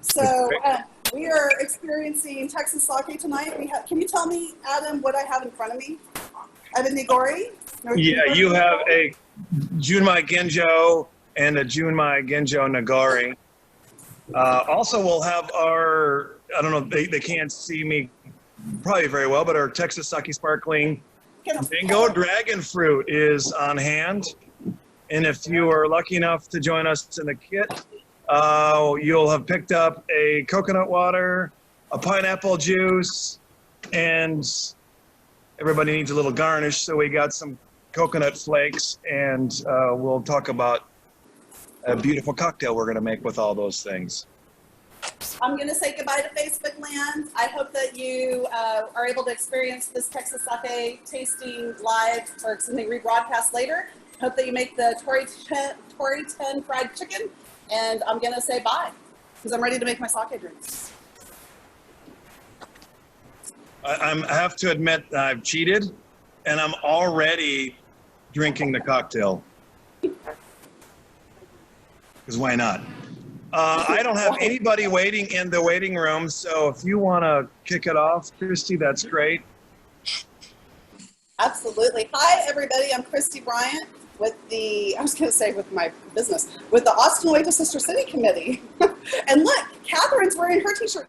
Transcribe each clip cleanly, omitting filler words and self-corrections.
So we are experiencing Texas sake tonight. Can you tell me, Adam, what I have in front of me? I have a nigori. Yeah, you have a Junmai Ginjo and a Junmai Ginjo Nagari. Also, we'll have our, I don't know, they can't see me probably very well, but our Texas Sake Sparkling Mango Dragon Fruit is on hand. And if you are lucky enough to join us in the kit, you'll have picked up a coconut water, a pineapple juice, and everybody needs a little garnish. So we got some coconut flakes, and we'll talk about a beautiful cocktail we're going to make with all those things. I'm going to say goodbye to Facebook land. I hope that you are able to experience this Texas sake tasting live or something rebroadcast later. Hope that you make the Tori 10 fried chicken. And I'm going to say bye because I'm ready to make my sake drinks. I have to admit I've cheated, and I'm already drinking the cocktail. Because why not? I don't have anybody waiting in the waiting room, so if you want to kick it off, Christy, that's great. Absolutely. Hi, everybody. I'm Christy Bryant with the, I was going to say with my business, with the Austin-Oita Sister City Committee. And look, Catherine's wearing her t-shirt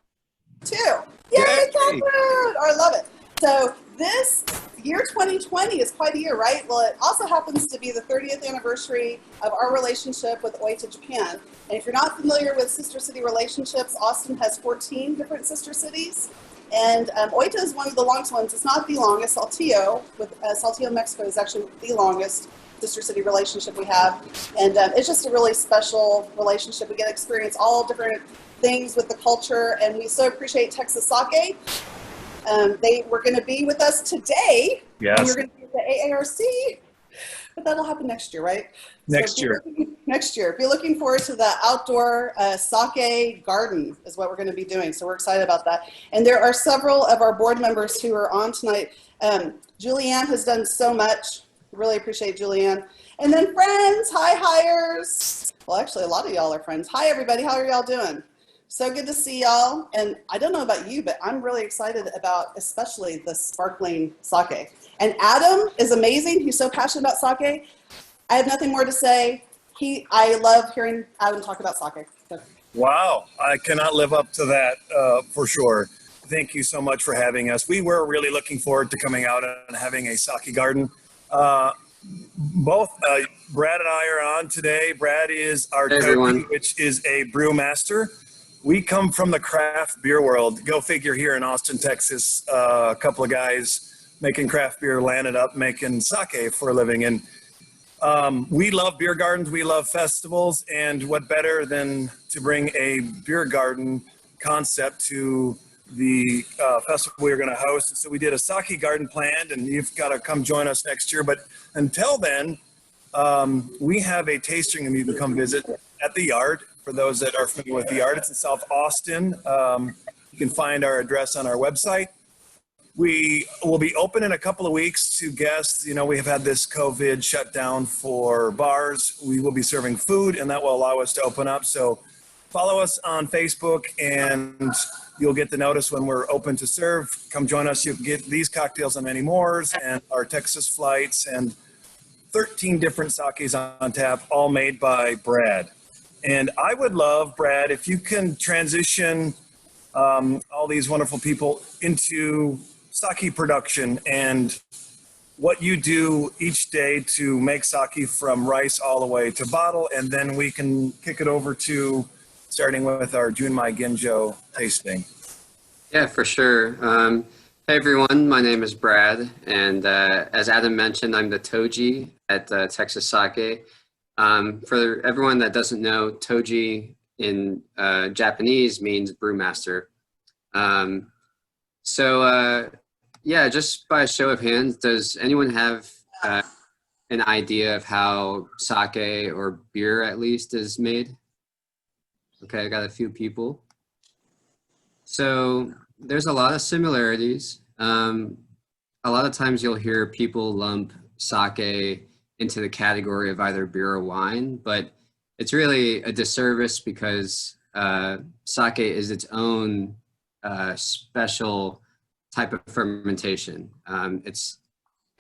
too. Yay, Catherine! Oh, I love it. So this year 2020 is quite a year, right? Well, it also happens to be the 30th anniversary of our relationship with Oita, Japan. And if you're not familiar with sister city relationships, Austin has 14 different sister cities. And Oita is one of the longest ones. It's not the longest. Saltillo, with Saltillo, Mexico, is actually the longest sister city relationship we have. And it's just a really special relationship. We get to experience all different things with the culture, and we so appreciate Texas sake. They were going to be with us today. Yes. And we're going to be at the AARC, but that'll happen next year, right? Next year. Next year. Be looking forward to the outdoor sake garden is what we're going to be doing. So we're excited about that. And there are several of our board members who are on tonight. Julianne has done so much. Really appreciate Julianne. And then friends, hi hires. Well, actually a lot of y'all are friends. Hi everybody, how are y'all doing? So good to see y'all. And I don't know about you, but I'm really excited about especially the sparkling sake. And Adam is amazing. He's so passionate about sake. I have nothing more to say. I love hearing Adam talk about sake. So. Wow, I cannot live up to that for sure. Thank you so much for having us. We were really looking forward to coming out and having a sake garden. Both Brad and I are on today. Brad is our toji, which is a brewmaster. We come from the craft beer world. Go figure, here in Austin, Texas, a couple of guys making craft beer landed up making sake for a living. And we love beer gardens. We love festivals. And what better than to bring a beer garden concept to the festival we were going to host. And so we did a sake garden planned, and you've got to come join us next year. But until then, we have a tasting and you can come visit at the Yard. For those that are familiar with the Yard, it's in South Austin. You can find our address on our website. We will be open in a couple of weeks to guests. You know, we have had this COVID shutdown for bars. We will be serving food, and that will allow us to open up. So follow us on Facebook, and you'll get the notice when we're open to serve. Come join us. You'll get these cocktails and many more, and our Texas flights, and 13 different sakes on tap, all made by Brad. And I would love, Brad, if you can transition all these wonderful people into sake production and what you do each day to make sake from rice all the way to bottle, and then we can kick it over to starting with our Junmai Ginjo tasting. Yeah, for sure. Hey everyone, my name is Brad, and as Adam mentioned, I'm the toji at Texas Sake. For everyone that doesn't know, toji in Japanese means brewmaster. Yeah, just by a show of hands, does anyone have an idea of how sake, or beer at least, is made? Okay, I got a few people. So there's a lot of similarities. A lot of times you'll hear people lump sake into the category of either beer or wine, but it's really a disservice because sake is its own special type of fermentation.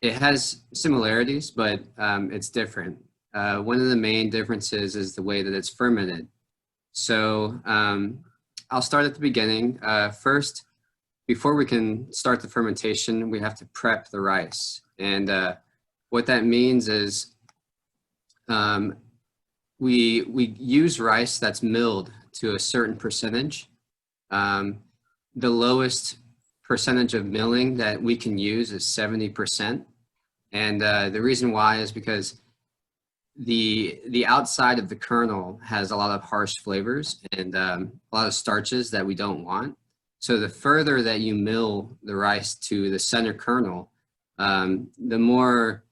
It has similarities, but it's different. One of the main differences is the way that it's fermented. So I'll start at the beginning. First, before we can start the fermentation, we have to prep the rice. And what that means is we use rice that's milled to a certain percentage. The lowest percentage of milling that we can use is 70%. And the reason why is because the outside of the kernel has a lot of harsh flavors and a lot of starches that we don't want. So the further that you mill the rice to the center kernel, the more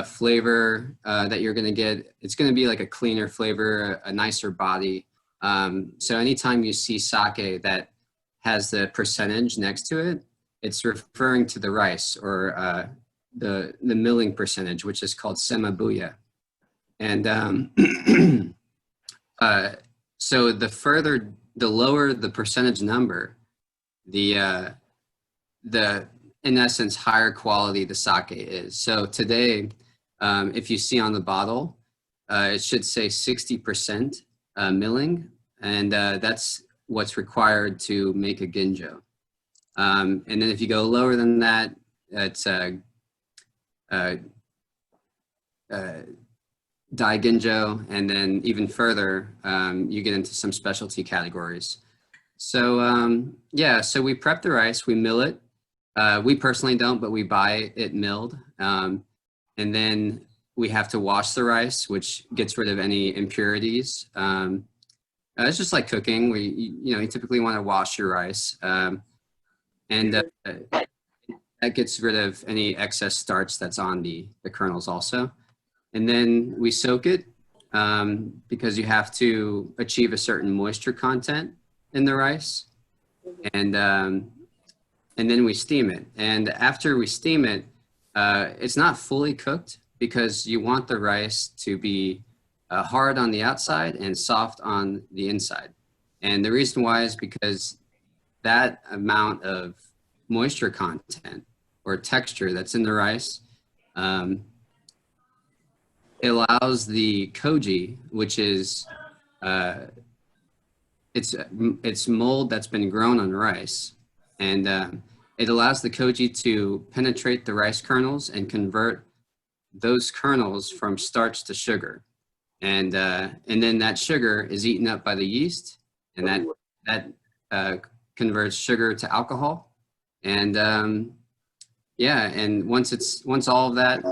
flavor that you're going to get. It's going to be like a cleaner flavor, a nicer body. So anytime you see sake that has the percentage next to it, it's referring to the rice or the milling percentage, which is called semabuya. And so the lower the percentage number, the in essence higher quality the sake is. So today, if you see on the bottle, it should say 60% milling, and that's what's required to make a ginjo. And then if you go lower than that, it's daiginjo, and then even further, you get into some specialty categories. So yeah, so we prep the rice, we mill it. We personally don't, but we buy it milled. And then we have to wash the rice, which gets rid of any impurities. It's just like cooking. You typically want to wash your rice. And that gets rid of any excess starch that's on the kernels also. And then we soak it because you have to achieve a certain moisture content in the rice. And then we steam it. And after we steam it, it's not fully cooked because you want the rice to be hard on the outside and soft on the inside. And the reason why is because that amount of moisture content or texture that's in the rice, it allows the koji, which is it's mold that's been grown on rice, and it allows the koji to penetrate the rice kernels and convert those kernels from starch to sugar, and then that sugar is eaten up by the yeast, and that converts sugar to alcohol, and yeah, and once all of that,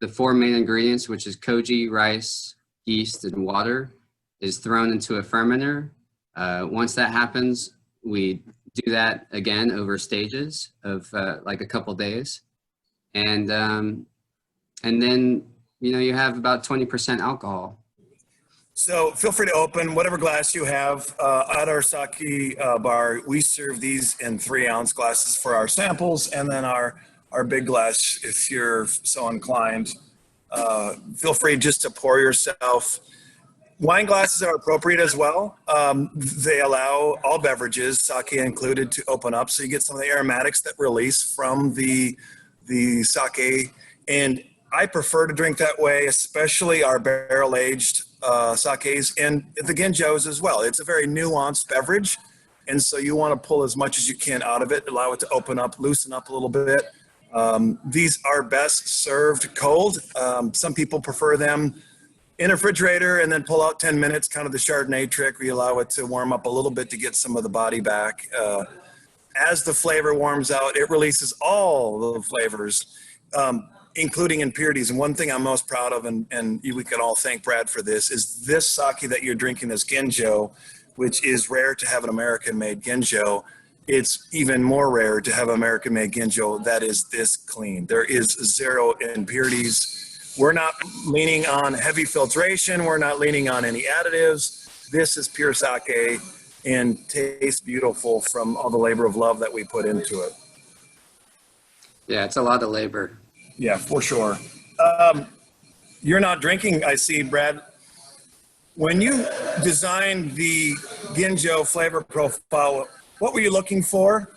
the four main ingredients, which is koji, rice, yeast, and water, is thrown into a fermenter. Once that happens, we do that again over stages of like a couple days, and then you have about 20% alcohol. So feel free to open whatever glass you have. At our sake bar, we serve these in 3-ounce glasses for our samples, and then our big glass if you're so inclined. Feel free just to pour yourself. Wine glasses are appropriate as well. They allow all beverages, sake included, to open up, so you get some of the aromatics that release from the sake. And I prefer to drink that way, especially our barrel-aged sakes and the ginjos as well. It's a very nuanced beverage, and so you want to pull as much as you can out of it, allow it to open up, loosen up a little bit. These are best served cold. Some people prefer them in a refrigerator and then pull out 10 minutes, kind of the Chardonnay trick. We allow it to warm up a little bit to get some of the body back. As the flavor warms out, it releases all the flavors, including impurities. And one thing I'm most proud of, and we can all thank Brad for this, is this sake that you're drinking, this ginjo, which is rare to have an American-made ginjo. It's even more rare to have American-made ginjo that is this clean. There is 0 impurities. We're not leaning on heavy filtration. We're not leaning on any additives. This is pure sake and tastes beautiful from all the labor of love that we put into it. Yeah, it's a lot of labor. Yeah, for sure. You're not drinking, I see, Brad. When you designed the Ginjo flavor profile, what were you looking for,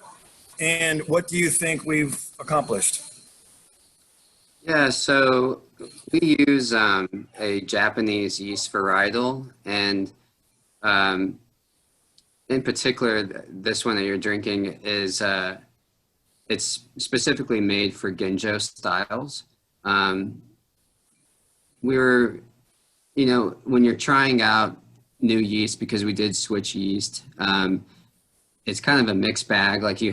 and what do you think we've accomplished? Yeah, so we use a Japanese yeast varietal, and in particular, this one that you're drinking is it's specifically made for Ginjo styles. We were, when you're trying out new yeast, because we did switch yeast, it's kind of a mixed bag. Like you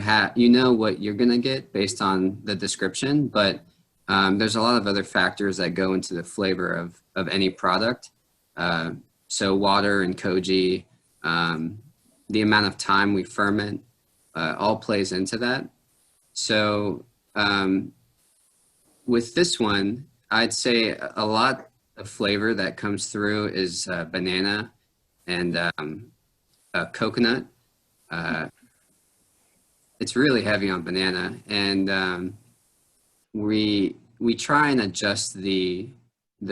know what you're gonna get based on the description, but there's a lot of other factors that go into the flavor of any product. So water and koji, the amount of time we ferment, all plays into that. So with this one, I'd say a lot of flavor that comes through is banana and coconut. It's really heavy on banana, and we try and adjust the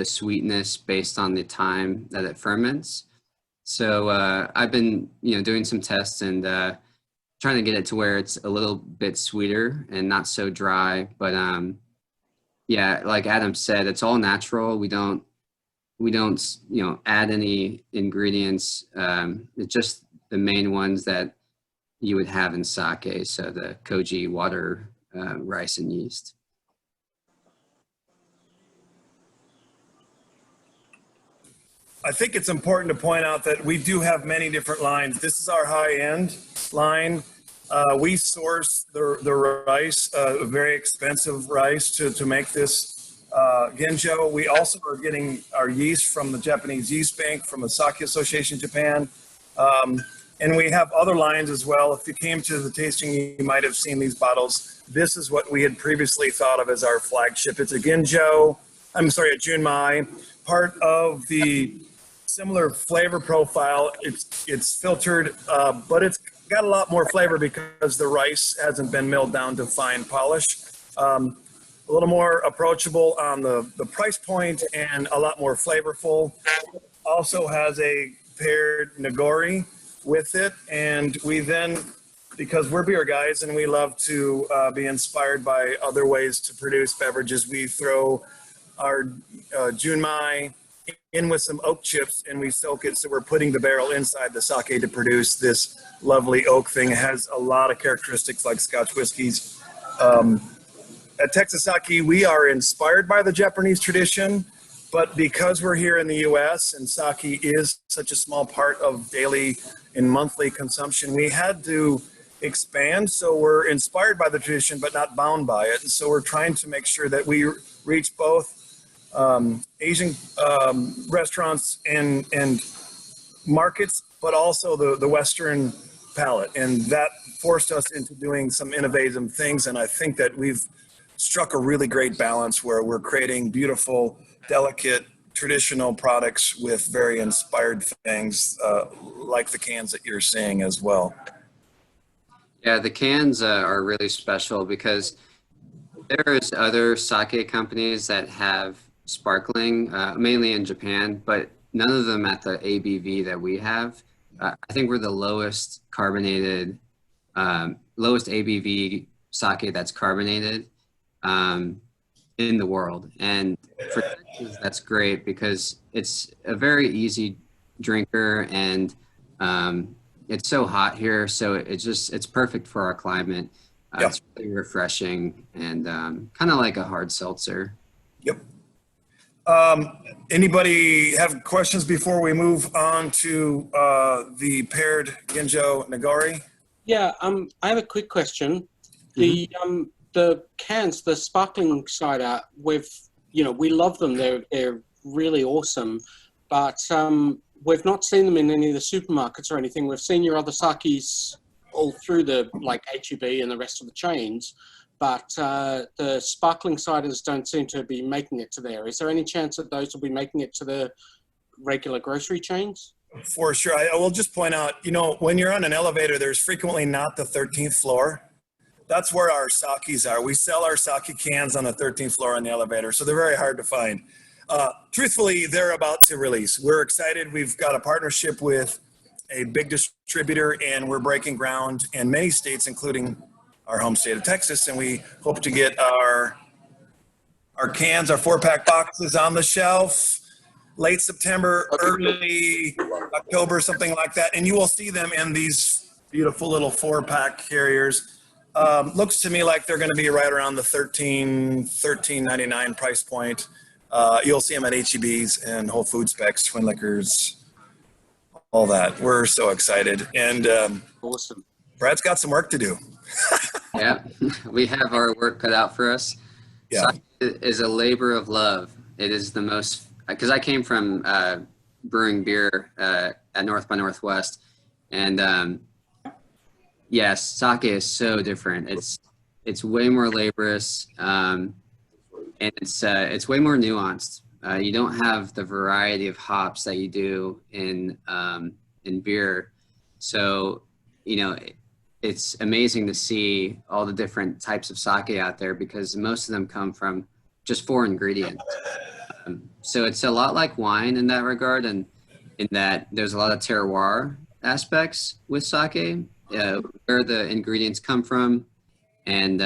sweetness based on the time that it ferments. So I've been doing some tests and trying to get it to where it's a little bit sweeter and not so dry. But yeah, like Adam said, it's all natural. We don't add any ingredients. It's just the main ones that you would have in sake. So the koji, water, rice, and yeast. I think it's important to point out that we do have many different lines. This is our high-end line. We source the rice, very expensive rice to make this Ginjo. We also are getting our yeast from the Japanese Yeast Bank, from the Sake Association Japan. And we have other lines as well. If you came to the tasting, you might have seen these bottles. This is what we had previously thought of as our flagship. It's a Ginjo, a Junmai, part of the similar flavor profile. It's filtered, but it's got a lot more flavor because the rice hasn't been milled down to fine polish. A little more approachable on the price point and a lot more flavorful. Also has a paired nigori with it, and we then, because we're beer guys and we love to be inspired by other ways to produce beverages, we throw our junmai in with some oak chips and we soak it. So we're putting the barrel inside the sake to produce this lovely oak thing. It has a lot of characteristics like Scotch whiskeys. At Texas Sake, we are inspired by the Japanese tradition, but because we're here in the US and sake is such a small part of daily and monthly consumption, we had to expand. So we're inspired by the tradition, but not bound by it. And so we're trying to make sure that we reach both Asian restaurants and markets, but also the Western palate. And that forced us into doing some innovative things. And I think that we've struck a really great balance where we're creating beautiful, delicate, traditional products with very inspired things, like the cans that you're seeing as well. Yeah, the cans are really special because there's other sake companies that have sparkling, mainly in Japan, but none of them at the ABV that we have. I think we're the lowest carbonated, lowest ABV sake that's carbonated in the world. And for Texas, that's great because it's a very easy drinker, and it's so hot here, so it's perfect for our climate. Yep. It's really refreshing and kind of like a hard seltzer. Yep. Anybody have questions before we move on to the paired Ginjo Nigori? Yeah, I have a quick question. The cans, the sparkling cider, we love them. They're really awesome, but we've not seen them in any of the supermarkets or anything. We've seen your other sakes all through the HEB and the rest of the chains, but the sparkling ciders don't seem to be making it to there. Is there any chance that those will be making it to the regular grocery chains? For sure. I will just point out, when you're on an elevator, there's frequently not the 13th floor. That's where our sakes are. We sell our sake cans on the 13th floor on the elevator, so they're very hard to find. Truthfully, they're about to release. We're excited. We've got a partnership with a big distributor, and we're breaking ground in many states, including our home state of Texas. And we hope to get our cans, our 4-pack boxes on the shelf late September, early October, something like that. And you will see them in these beautiful little 4-pack carriers. Looks to me like they're going to be right around the $13.99 price point. You'll see them at HEBs and Whole Food Specs, Twin Liquors, all that. We're so excited. And Awesome. Brad's got some work to do. Yeah, we have our work cut out for us. Yeah. Sake is a labor of love. It is the most, because I came from brewing beer at North by Northwest, and yes, sake is so different. It's way more laborious, and it's way more nuanced. You don't have the variety of hops that you do in beer, so it's amazing to see all the different types of sake out there, because most of them come from just 4 ingredients. So it's a lot like wine in that regard, and in that there's a lot of terroir aspects with sake, where the ingredients come from, and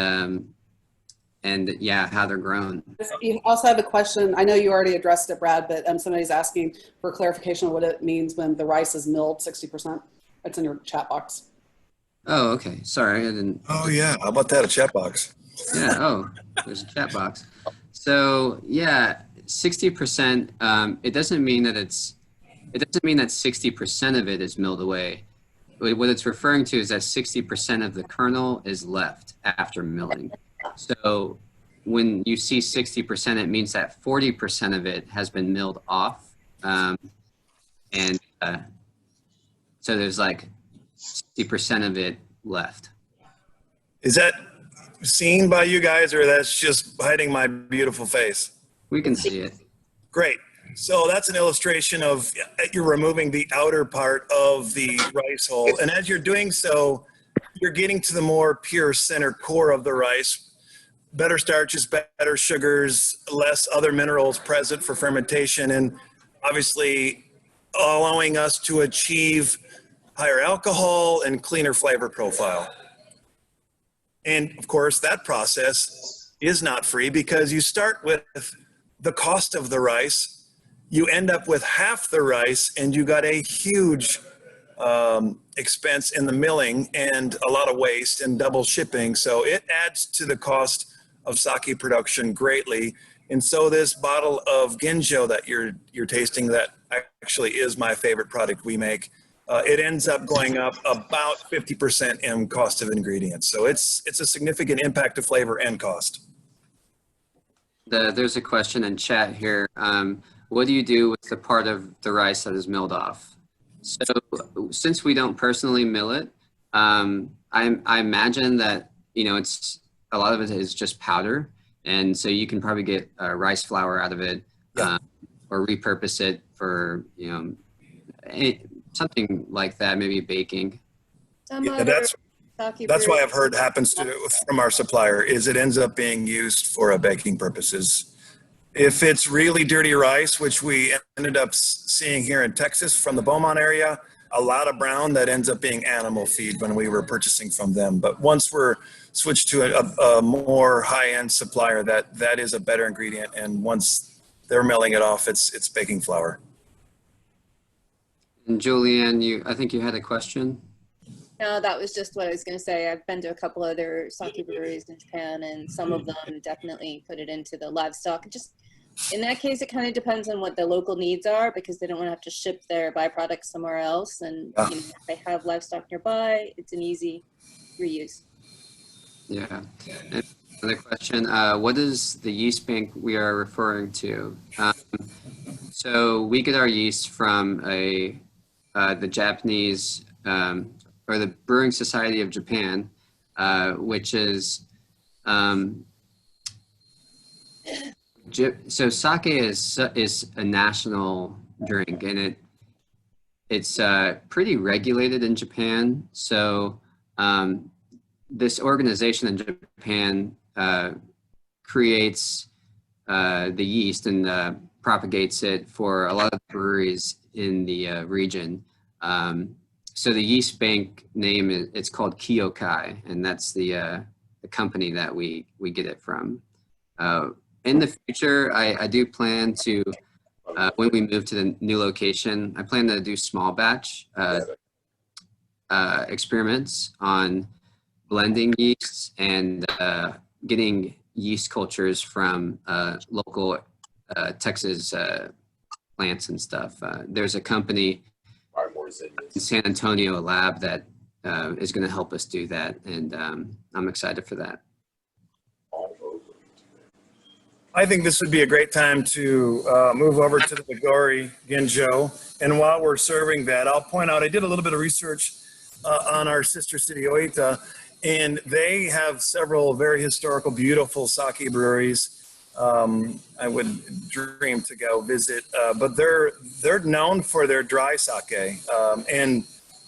yeah, how they're grown. You also have a question. I know you already addressed it, Brad, but somebody's asking for clarification on what it means when the rice is milled 60%. It's in your chat box. Oh, okay. Sorry, I didn't. Oh yeah, how about that? A chat box. Yeah. Oh, there's a chat box. So yeah, 60%. It doesn't mean that 60% of it is milled away. What it's referring to is that 60% of the kernel is left after milling. So when you see 60%, it means that 40% of it has been milled off, and so there's like 60% of it left. Is that seen by you guys, or that's just hiding my beautiful face? We can see it. Great. So that's an illustration of you're removing the outer part of the rice hull. And as you're doing so, you're getting to the more pure center core of the rice. Better starches, better sugars, less other minerals present for fermentation, and obviously allowing us to achieve higher alcohol and cleaner flavor profile. And of course, that process is not free, because you start with the cost of the rice. You end up with half the rice, and you got a huge expense in the milling and a lot of waste and double shipping. So it adds to the cost of sake production greatly. And so this bottle of Ginjo that you're tasting, that actually is my favorite product we make, it ends up going up about 50% in cost of ingredients. So it's a significant impact to flavor and cost. There's a question in chat here. What do you do with the part of the rice that is milled off? So since we don't personally mill it, I imagine that, it's a lot of it is just powder. And so you can probably get rice flour out of it, or repurpose it for, something like that, maybe baking. Yeah, that's why I've heard happens from our supplier, is it ends up being used for baking purposes. If it's really dirty rice, which we ended up seeing here in Texas from the Beaumont area, a lot of brown that ends up being animal feed when we were purchasing from them. But once we're switched to a more high-end supplier, that is a better ingredient. And once they're milling it off, it's baking flour. And Julianne, I think you had a question? No, that was just what I was going to say. I've been to a couple other sake breweries in Japan, and some of them definitely put it into the livestock. Just in that case, it kind of depends on what the local needs are, because they don't want to have to ship their byproducts somewhere else. And if they have livestock nearby, it's an easy reuse. Yeah. And another question, what is the yeast bank we are referring to? So we get our yeast from the Japanese, or the Brewing Society of Japan, which is, so sake is a national drink, and it's pretty regulated in Japan. So this organization in Japan creates the yeast and propagates it for a lot of breweries in the region. So the yeast bank name it's called Kyokai, and that's the company that we get it from. In the future, I do plan to when we move to the new location, I plan to do small batch experiments on blending yeasts and getting yeast cultures from local Texas plants and stuff. There's a company in San Antonio, a lab that is going to help us do that, and I'm excited for that. I think this would be a great time to move over to the Nagori Ginjo. And while we're serving that, I'll point out I did a little bit of research on our sister city, Oita, and they have several very historical, beautiful sake breweries. I would dream to go visit, but they're known for their dry sake. And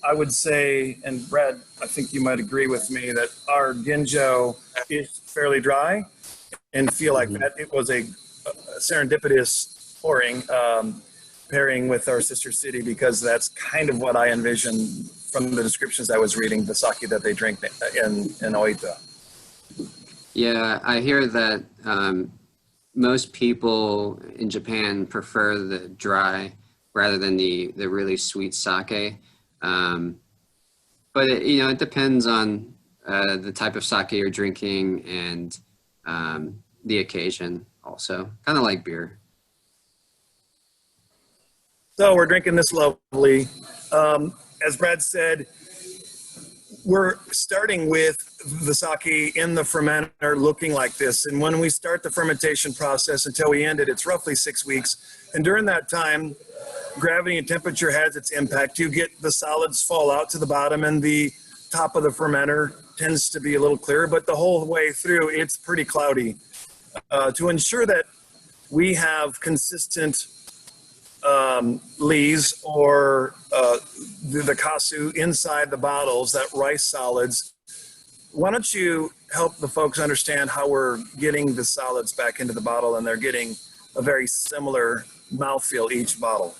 I would say, and Brad, I think you might agree with me that our Ginjo is fairly dry, and feel like that it was a serendipitous pairing with our sister city, because that's kind of what I envisioned from the descriptions I was reading, the sake that they drink in Oita. Yeah, I hear that most people in Japan prefer the dry rather than the really sweet sake. But it depends on the type of sake you're drinking and the occasion also, kind of like beer. So we're drinking this lovely. As Brad said, we're starting with the sake in the fermenter looking like this. And when we start the fermentation process until we end it, it's roughly 6 weeks. And during that time, gravity and temperature has its impact. You get the solids fall out to the bottom, and the top of the fermenter tends to be a little clearer, but the whole way through, it's pretty cloudy. To ensure that we have consistent lees or the kasu inside the bottles, that rice solids, why don't you help the folks understand how we're getting the solids back into the bottle and they're getting a very similar mouthfeel each bottle?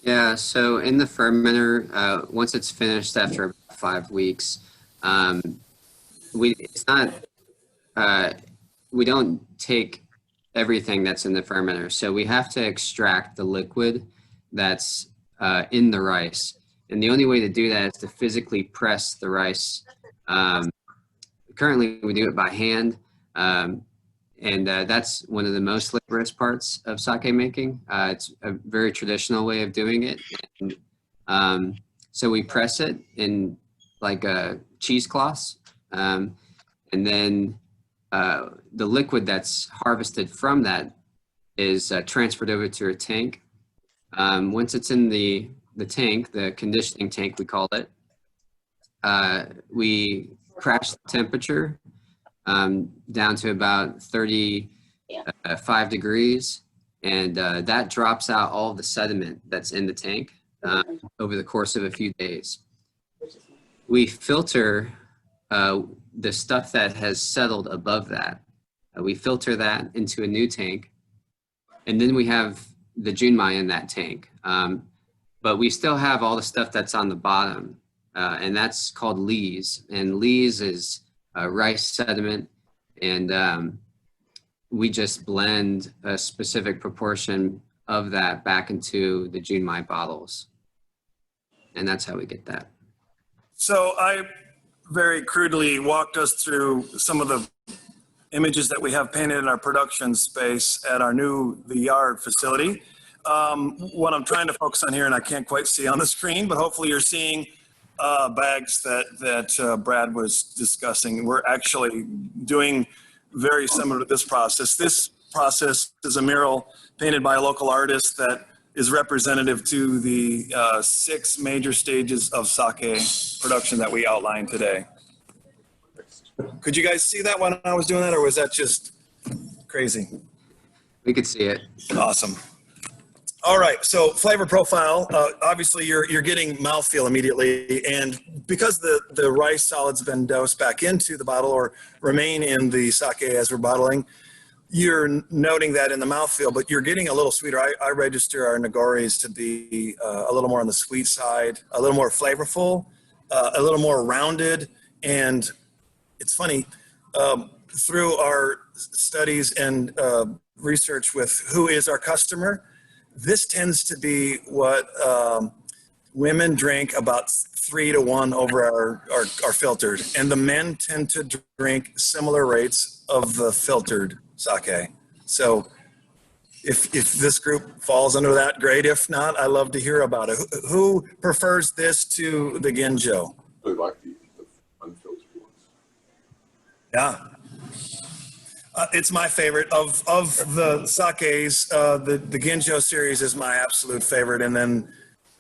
Yeah, so in the fermenter, once it's finished after about 5 weeks, we don't take everything that's in the fermenter. So we have to extract the liquid that's in the rice. And the only way to do that is to physically press the rice. Currently, we do it by hand. And that's one of the most laborious parts of sake making. It's a very traditional way of doing it. And, so we press it in like a cheesecloth. And then the liquid that's harvested from that is transferred over to a tank. Once it's in the tank, the conditioning tank we call it, we crash the temperature down to about 35 degrees, and that drops out all the sediment that's in the tank over the course of a few days. We filter the stuff that has settled above that. We filter that into a new tank, and then we have the junmai in that tank. But we still have all the stuff that's on the bottom, and that's called lees. And lees is rice sediment, and we just blend a specific proportion of that back into the junmai bottles. And that's how we get that. So I very crudely walked us through some of the images that we have painted in our production space at the yard facility. What I'm trying to focus on here, and I can't quite see on the screen, but hopefully you're seeing bags that Brad was discussing. We're actually doing very similar to this process. This process is a mural painted by a local artist that is representative to the 6 major stages of sake production that we outlined today. Could you guys see that when I was doing that, or was that just crazy? We could see it. Awesome. All right, so flavor profile, obviously you're getting mouthfeel immediately, and because the rice solid's been dosed back into the bottle or remain in the sake as we're bottling, you're noting that in the mouthfeel, but you're getting a little sweeter. I register our Nagoris to be a little more on the sweet side, a little more flavorful, a little more rounded. And it's funny, through our studies and research with who is our customer, this tends to be what women drink about 3 to 1 over our filtered. And the men tend to drink similar rates of the filtered sake. So if this group falls under that, great. If not, I love to hear about it. Who prefers this to the Ginjo? I like the unfiltered ones. Yeah. It's my favorite of the sakes. The Ginjo series is my absolute favorite. And then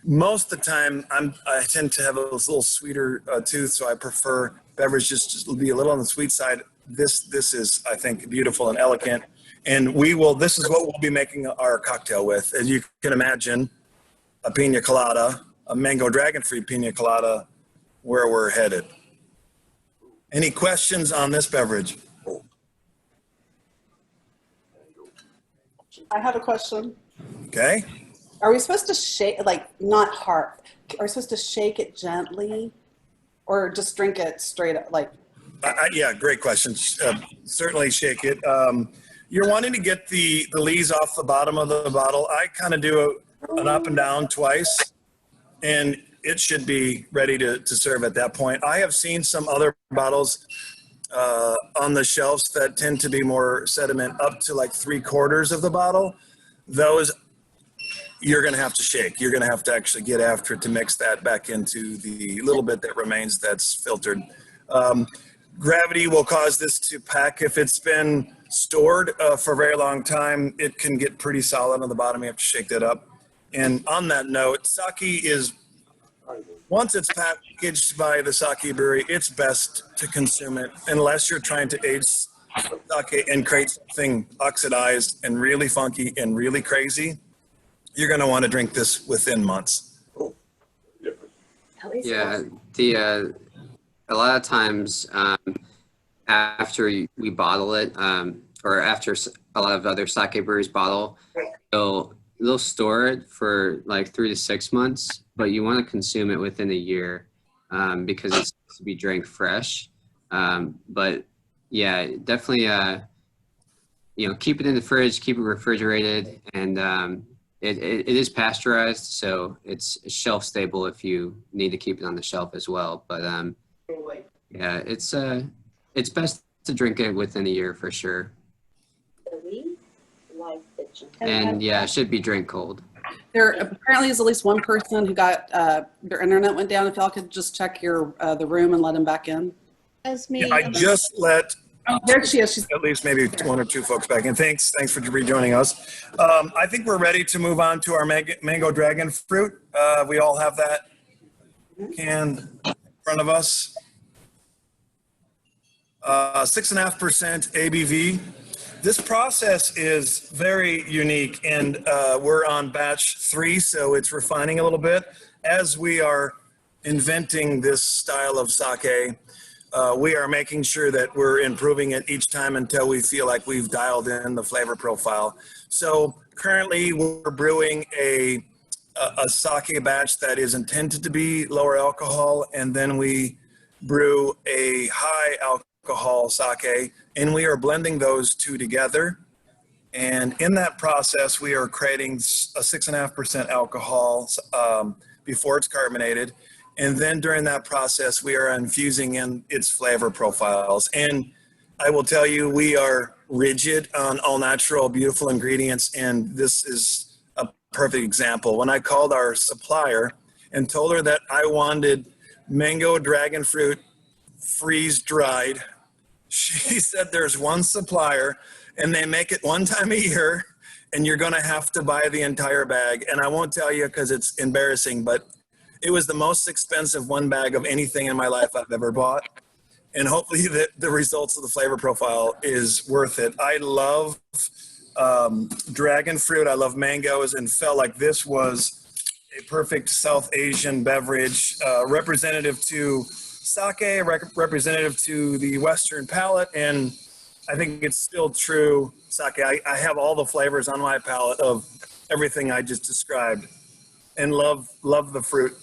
most of the time I tend to have a little sweeter tooth. So I prefer beverages just to be a little on the sweet side. This is, I think, beautiful and elegant. And this is what we'll be making our cocktail with. As you can imagine, a pina colada, a mango dragon fruit pina colada, where we're headed. Any questions on this beverage? I have a question. Okay. Are we supposed to shake, like not hard, are we supposed to shake it gently or just drink it straight up? Like, Yeah, great question. Certainly shake it. You're wanting to get the lees off the bottom of the bottle. I kind of do an up and down twice, and it should be ready to serve at that point. I have seen some other bottles on the shelves that tend to be more sediment up to like 3/4 of the bottle. Those you're going to have to shake. You're going to have to actually get after it to mix that back into the little bit that remains that's filtered. Gravity will cause this to pack. If it's been stored for a very long time, it can get pretty solid on the bottom. You have to shake that up. And on that note, sake is, once it's packaged by the sake brewery, it's best to consume it unless you're trying to age sake and create something oxidized and really funky and really crazy. You're going to want to drink this within months. Yeah, a lot of times after we bottle it, or after a lot of other sake breweries bottle, they'll store it for like 3 to 6 months, but you want to consume it within a year because it's supposed to be drank fresh. But yeah, definitely, keep it in the fridge, keep it refrigerated, and it is pasteurized, so it's shelf stable if you need to keep it on the shelf as well. But yeah, it's best to drink it within a year for sure. And yeah, it should be drink cold. there apparently is at least one person who got their internet went down. If y'all could just check the room and let him back in. That's me. I just let There she is. She's at least maybe 1 or 2 folks back in. Thanks for rejoining us. I think we're ready to move on to our mango dragon fruit. We all have that can in front of us. 6.5% ABV. This process is very unique, and we're on batch 3, so it's refining a little bit. As we are inventing this style of sake, we are making sure that we're improving it each time until we feel like we've dialed in the flavor profile. So currently we're brewing a sake batch that is intended to be lower alcohol, and then we brew a high alcohol sake, and we are blending those two together. And in that process, we are creating a 6.5% alcohol before it's carbonated. And then during that process, we are infusing in its flavor profiles. And I will tell you, we are rigid on all natural, beautiful ingredients. And this is a perfect example. When I called our supplier and told her that I wanted mango dragon fruit freeze dried, she said there's one supplier and they make it one time a year and you're going to have to buy the entire bag. And I won't tell you because it's embarrassing, but it was the most expensive one bag of anything in my life I've ever bought. And hopefully the results of the flavor profile is worth it. I love dragon fruit. I love mangoes, and felt like this was a perfect South Asian beverage, representative to sake, representative to the Western palate. And I think it's still true sake. I have all the flavors on my palate of everything I just described, and love the fruit.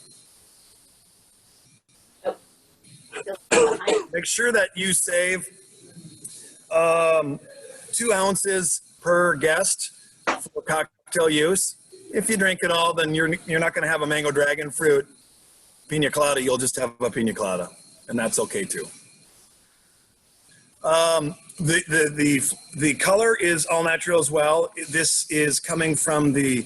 Make sure that you save 2 ounces per guest for cocktail use. If you drink it all, then you're not going to have a mango dragon fruit pina colada. You'll just have a pina colada, and that's okay too. The color is all natural as well. This is coming from the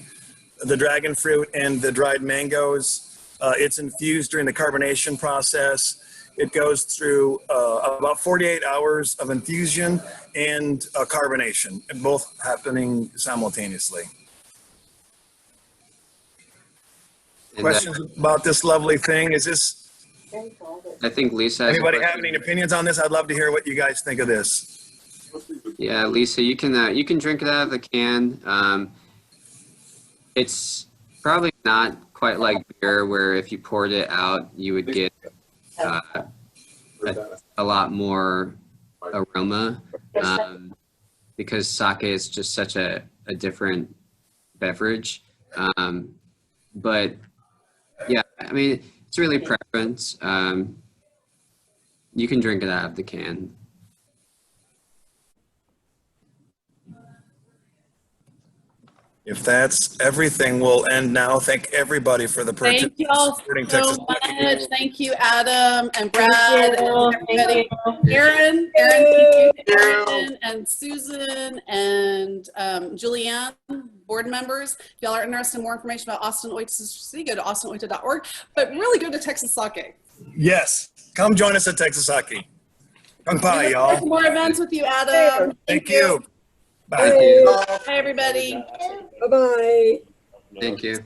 dragon fruit and the dried mangoes. It's infused during the carbonation process. It goes through about 48 hours of infusion and carbonation, both happening simultaneously. Questions about this lovely thing? Is this? I think Lisa has Anybody have any opinions on this? I'd love to hear what you guys think of this. Yeah, Lisa, you can drink it out of the can. It's probably not quite like beer, where if you poured it out, you would get a lot more aroma, because sake is just such a different beverage. But yeah, I mean, it's really preference. You can drink it out of the can. If that's everything, we'll end now. Thank everybody for the purchase. Thank you all so much. Thank you, Adam and Brad and everybody. Aaron, thank you, Aaron and Susan and Julianne, board members. If y'all are interested in more information about Austin-Oita Sister City, go to austinoita.org. But really go to Texas Sake. Yes, come join us at Texas Sake. Come by, y'all. More events with you, Adam. Thank you. Bye. Thank you. Bye, everybody. Bye-bye. Thank you.